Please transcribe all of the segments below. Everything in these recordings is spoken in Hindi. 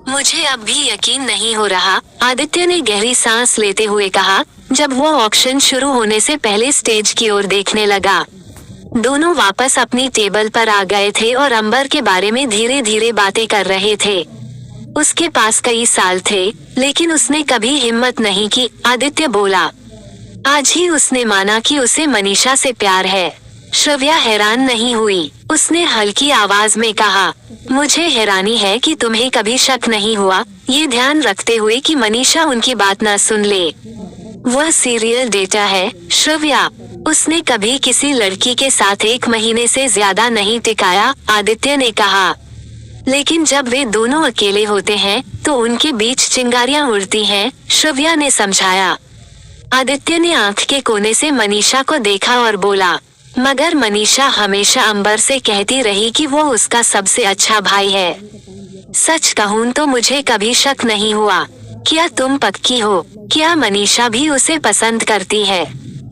मुझे अब भी यकीन नहीं हो रहा, आदित्य ने गहरी सांस लेते हुए कहा, जब वो ऑक्शन शुरू होने से पहले स्टेज की ओर देखने लगा। दोनों वापस अपनी टेबल पर आ गए थे और अंबर के बारे में धीरे धीरे बातें कर रहे थे। उसके पास कई साल थे, लेकिन उसने कभी हिम्मत नहीं की। आदित्य बोला। आज ही उसने माना कि उसे मनीषा से प्यार है। श्रव्या हैरान नहीं हुई। उसने हल्की आवाज में कहा, मुझे हैरानी है कि तुम्हें कभी शक नहीं हुआ, ये ध्यान रखते हुए कि मनीषा उनकी बात ना सुन ले। वह सीरियल डेटा है श्रव्या। उसने कभी किसी लड़की के साथ 1 महीने से ज्यादा नहीं टिकाया, आदित्य ने कहा। लेकिन जब वे दोनों अकेले होते हैं तो उनके बीच चिंगारियां उड़ती हैं, श्रव्या ने समझाया। आदित्य ने आंख के कोने से मनीषा को देखा और बोला, मगर मनीषा हमेशा अंबर से कहती रही कि वो उसका सबसे अच्छा भाई है। सच कहूँ तो मुझे कभी शक नहीं हुआ। क्या तुम पक्की हो? क्या मनीषा भी उसे पसंद करती है?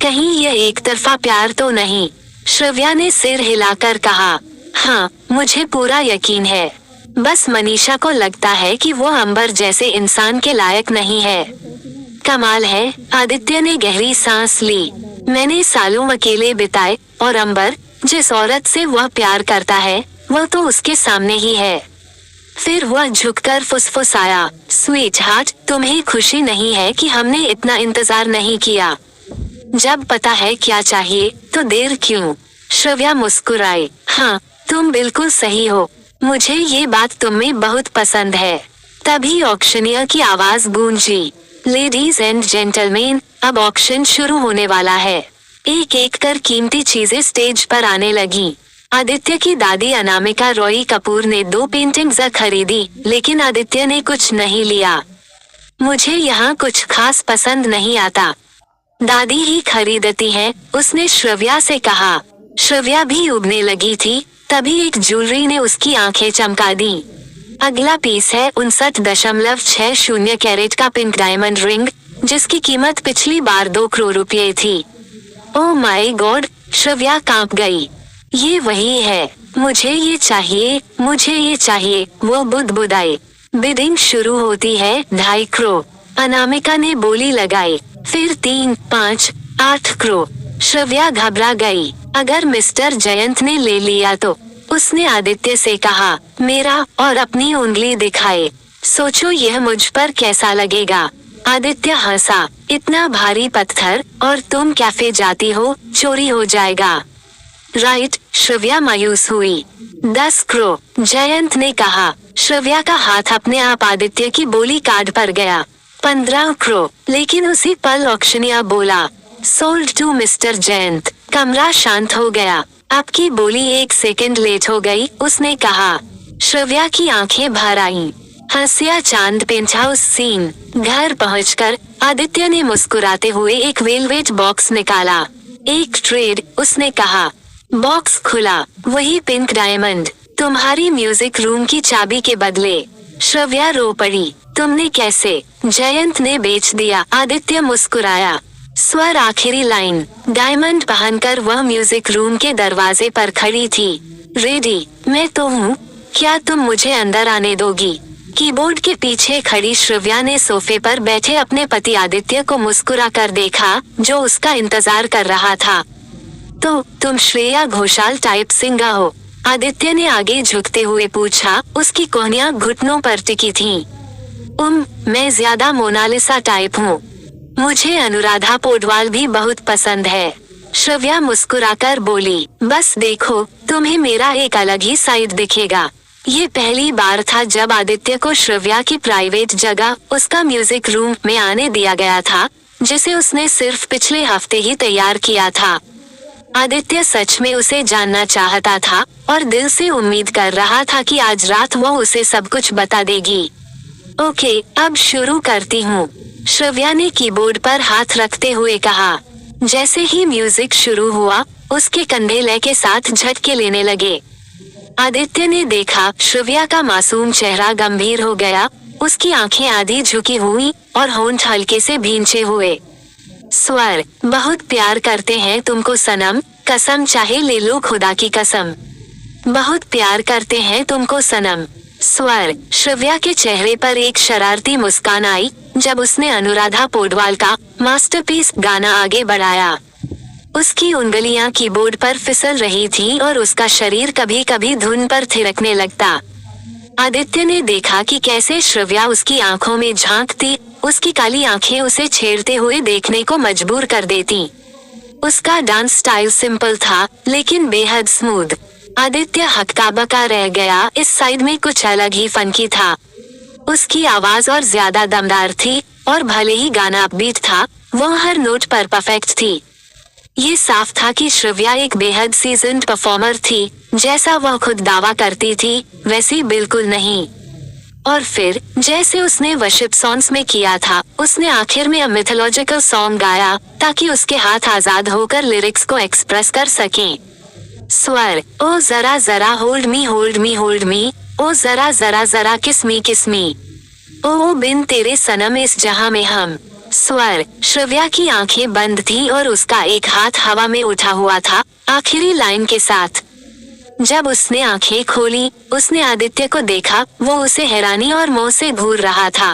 कहीं यह एक तरफा प्यार तो नहीं? श्रव्या ने सिर हिलाकर कहा, हाँ, मुझे पूरा यकीन है। बस मनीषा को लगता है कि वो अंबर जैसे इंसान के लायक नहीं है। कमाल है, आदित्य ने गहरी सांस ली। मैंने सालों अकेले बिताए और अंबर, जिस औरत से वह प्यार करता है, वह तो उसके सामने ही है। फिर वह झुककर फुसफुसाया, स्वीट हार्ट, तुम्हें खुशी नहीं है कि हमने इतना इंतजार नहीं किया? जब पता है क्या चाहिए तो देर क्यों? श्रव्या मुस्कुराई। हाँ, तुम बिल्कुल सही हो। मुझे ये बात तुम में बहुत पसंद है। तभी ऑक्शनियर की आवाज गूंजी, लेडीज एंड जेंटलमैन, अब ऑक्शन शुरू होने वाला है। एक एक कर कीमती चीजें स्टेज पर आने लगी। आदित्य की दादी अनामिका रॉय कपूर ने 2 पेंटिंग्स खरीदी, लेकिन आदित्य ने कुछ नहीं लिया। मुझे यहाँ कुछ खास पसंद नहीं आता, दादी ही खरीदती है, उसने श्रव्या से कहा। श्रव्या भी उबने लगी थी। तभी एक ज्वेलरी ने उसकी आंखें चमका दी। अगला पीस है 59.60 कैरेट का पिंक डायमंड रिंग, जिसकी कीमत पिछली बार 2 करोड़ रुपए थी। ओह माय गॉड, श्रव्या कांप गई। ये वही है, मुझे ये चाहिए, मुझे ये चाहिए, वो बुदबुदाई। बिडिंग शुरू होती है 2.5 करोड़, अनामिका ने बोली लगाई। फिर 3, 5, 8 करोड़। श्रव्या घबरा गई। अगर मिस्टर जयंत ने ले लिया तो? उसने आदित्य से कहा, मेरा, और अपनी उंगली दिखाए। सोचो यह मुझ पर कैसा लगेगा। आदित्य हंसा, इतना भारी पत्थर, और तुम कैफे जाती हो, चोरी हो जाएगा। राइट, श्रव्या मायूस हुई। 10 करोड़, जयंत ने कहा। श्रव्या का हाथ अपने आप आदित्य की बोली कार्ड पर गया। 15 करोड़, लेकिन उसी पल ऑक्शनियर बोला, सोल्ड टू मिस्टर जयंत। कमरा शांत हो गया। आपकी बोली 1 सेकंड लेट हो गई, उसने कहा। श्रव्या की आंखें भर आईं। हंसिया चांद पेंट हाउस सीन। घर पहुंचकर आदित्य ने मुस्कुराते हुए एक वेलवेट बॉक्स निकाला। एक ट्रेड, उसने कहा। बॉक्स खुला, वही पिंक डायमंड, तुम्हारी म्यूजिक रूम की चाबी के बदले। श्रव्या रो पड़ी। तुमने कैसे? जयंत ने बेच दिया, आदित्य मुस्कुराया। स्वर आखिरी लाइन। डायमंड पहनकर वह म्यूजिक रूम के दरवाजे पर खड़ी थी। रेडी, मैं तो हूँ, क्या तुम मुझे अंदर आने दोगी? कीबोर्ड के पीछे खड़ी श्रव्या ने सोफे पर बैठे अपने पति आदित्य को मुस्कुरा कर देखा, जो उसका इंतजार कर रहा था। तो तुम श्रेया घोषाल टाइप सिंगर हो? आदित्य ने आगे झुकते हुए पूछा। उसकी कोहनियां घुटनों पर टिकी थीं। मैं ज्यादा मोनालिसा टाइप हूँ। मुझे अनुराधा पौडवाल भी बहुत पसंद है। श्रव्या मुस्कुराकर बोली, बस देखो, तुम्हें मेरा एक अलग ही साइड दिखेगा। ये पहली बार था जब आदित्य को श्रव्या की प्राइवेट जगह, उसका म्यूजिक रूम में आने दिया गया था, जिसे उसने सिर्फ पिछले हफ्ते ही तैयार किया था। आदित्य सच में उसे जानना चाहता था और दिल से उम्मीद कर रहा था कि आज रात वो उसे सब कुछ बता देगी। ओके, अब शुरू करती हूँ, श्रव्या ने कीबोर्ड पर हाथ रखते हुए कहा। जैसे ही म्यूजिक शुरू हुआ, उसके कंधे लय के साथ झटके लेने लगे। आदित्य ने देखा, श्रव्या का मासूम चेहरा गंभीर हो गया, उसकी आंखें आधी झुकी हुई और होंठ हल्के से भींचे हुए। स्वर, बहुत प्यार करते हैं तुमको सनम, कसम चाहे ले लो खुदा की कसम। बहुत प्यार करते हैं तुमको सनम। स्वर। श्रव्या के चेहरे पर एक शरारती मुस्कान आई जब उसने अनुराधा पौडवाल का मास्टरपीस गाना आगे बढ़ाया। उसकी उंगलियां कीबोर्ड पर फिसल रही थी और उसका शरीर कभी कभी धुन पर थिरकने लगता। आदित्य ने देखा कि कैसे श्रव्या उसकी आंखों में झांकती, उसकी काली आंखें उसे छेड़ते हुए देखने को मजबूर कर देती। उसका डांस स्टाइल सिंपल था लेकिन बेहद स्मूथ। आदित्य हक्का बक्का रह गया, इस साइड में कुछ अलग ही फंकी था। उसकी आवाज और ज्यादा दमदार थी और भले ही गाना अपबीट था, वह हर नोट पर परफेक्ट थी। ये साफ था कि श्रव्या एक बेहद सीजन्ड परफॉर्मर थी, जैसा वह खुद दावा करती थी वैसी बिल्कुल नहीं। और फिर जैसे उसने वर्शिप सॉन्ग्स में किया था, उसने आखिर में मिथोलॉजिकल सॉन्ग गाया ताकि उसके हाथ आजाद होकर लिरिक्स को एक्सप्रेस कर सकें। स्वर। ओ जरा जरा hold me hold me hold me, ओ जरा जरा जरा किस मी, ओ बिन तेरे सनम इस जहां में हम। स्वर। श्रव्या की आंखें बंद थी और उसका एक हाथ हवा में उठा हुआ था आखिरी लाइन के साथ। जब उसने आंखें खोली, उसने आदित्य को देखा, वो उसे हैरानी और मोह से घूर रहा था।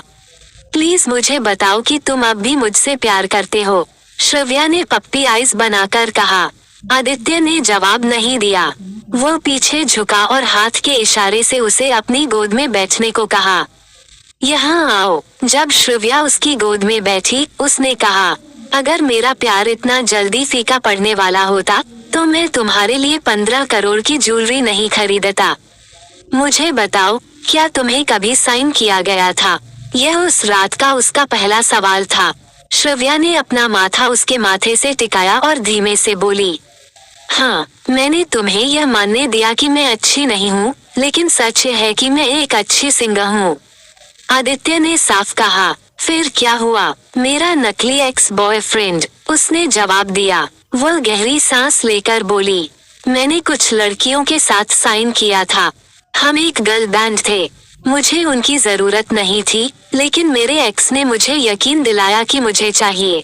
प्लीज मुझे बताओ कि तुम अब भी मुझसे प्यार करते हो, श्रव्या ने पप्पी आइज बनाकर कहा। आदित्य ने जवाब नहीं दिया। वो पीछे झुका और हाथ के इशारे से उसे अपनी गोद में बैठने को कहा। यहाँ आओ। जब श्रव्या उसकी गोद में बैठी, उसने कहा, अगर मेरा प्यार इतना जल्दी फीका पड़ने वाला होता तो मैं तुम्हारे लिए 15 करोड़ की ज्वेलरी नहीं खरीदता। मुझे बताओ, क्या तुम्हें कभी साइन किया गया था? यह उस रात का उसका पहला सवाल था। श्रव्या ने अपना माथा उसके माथे से टिकाया और धीमे से बोली, हाँ, मैंने तुम्हें यह मानने दिया कि मैं अच्छी नहीं हूँ, लेकिन सच है कि मैं एक अच्छी सिंगर हूँ। आदित्य ने साफ कहा। फिर क्या हुआ? मेरा नकली एक्स बॉयफ्रेंड, उसने जवाब दिया। वह गहरी सांस लेकर बोली, मैंने कुछ लड़कियों के साथ साइन किया था। हम एक गर्ल बैंड थे। मुझे उनकी जरूरत नहीं थी, लेकिन मेरे एक्स ने मुझे यकीन दिलाया कि मुझे चाहिए।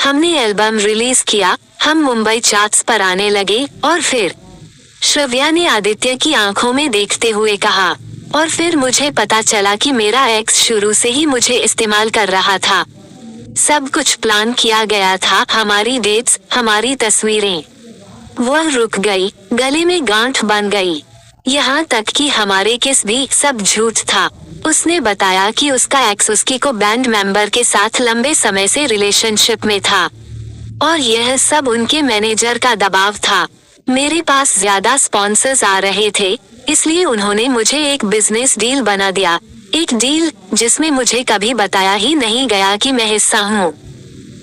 हमने एल्बम रिलीज किया, हम मुंबई चार्ट्स पर आने लगे और फिर, श्रव्या ने आदित्य की आंखों में देखते हुए कहा, और फिर मुझे पता चला कि मेरा एक्स शुरू से ही मुझे इस्तेमाल कर रहा था। सब कुछ प्लान किया गया था, हमारी डेट्स, हमारी तस्वीरें। वह रुक गई, गले में गांठ बन गई। यहाँ तक कि हमारे किस भी, सब झूठ था। उसने बताया कि उसका एक्स उसकी को बैंड मेंबर के साथ लंबे समय से रिलेशनशिप में था और यह सब उनके मैनेजर का दबाव था। मेरे पास ज्यादा स्पॉन्सर्स आ रहे थे, इसलिए उन्होंने मुझे एक बिजनेस डील बना दिया, एक डील जिसमें मुझे कभी बताया ही नहीं गया कि मैं हिस्सा हूँ।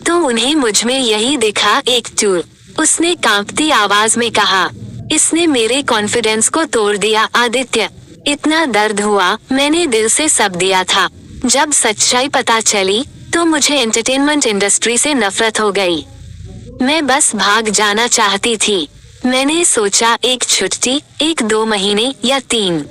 तो उन्हें मुझ में यही दिखा, एक टूर। उसने कांपती आवाज में कहा। इसने मेरे कॉन्फिडेंस को तोड़ दिया आदित्य। इतना दर्द हुआ, मैंने दिल से सब दिया था। जब सच्चाई पता चली तो मुझे एंटरटेनमेंट इंडस्ट्री से नफरत हो गई। मैं बस भाग जाना चाहती थी। मैंने सोचा एक छुट्टी, 1-2 महीने या 3।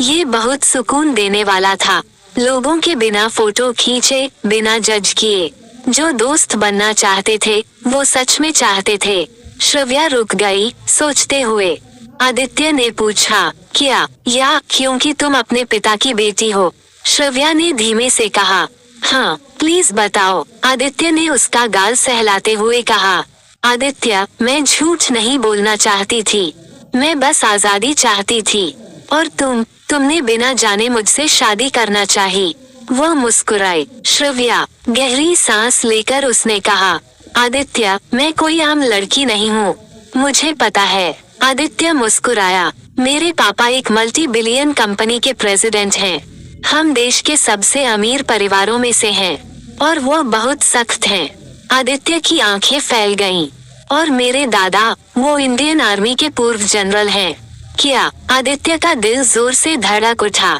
ये बहुत सुकून देने वाला था। लोगों के बिना फोटो खींचे, बिना जज किए। जो दोस्त बनना चाहते थे वो सच में चाहते थे। श्रव्या रुक गई, सोचते हुए। आदित्य ने पूछा, क्या? या क्योंकि तुम अपने पिता की बेटी हो? श्रव्या ने धीमे से कहा। हाँ, प्लीज बताओ, आदित्य ने उसका गाल सहलाते हुए कहा। आदित्य, मैं झूठ नहीं बोलना चाहती थी। मैं बस आजादी चाहती थी। और तुमने बिना जाने मुझसे शादी करना चाही। वह मुस्कुराई। श्रव्या, गहरी सांस लेकर उसने कहा, आदित्य, मैं कोई आम लड़की नहीं हूँ। मुझे पता है। आदित्य मुस्कुराया। मेरे पापा एक मल्टी बिलियन कंपनी के प्रेसिडेंट हैं। हम देश के सबसे अमीर परिवारों में से हैं और वो बहुत सख्त हैं। आदित्य की आंखें फैल गईं। और मेरे दादा, वो इंडियन आर्मी के पूर्व जनरल हैं। क्या? आदित्य का दिल जोर से धड़क उठा।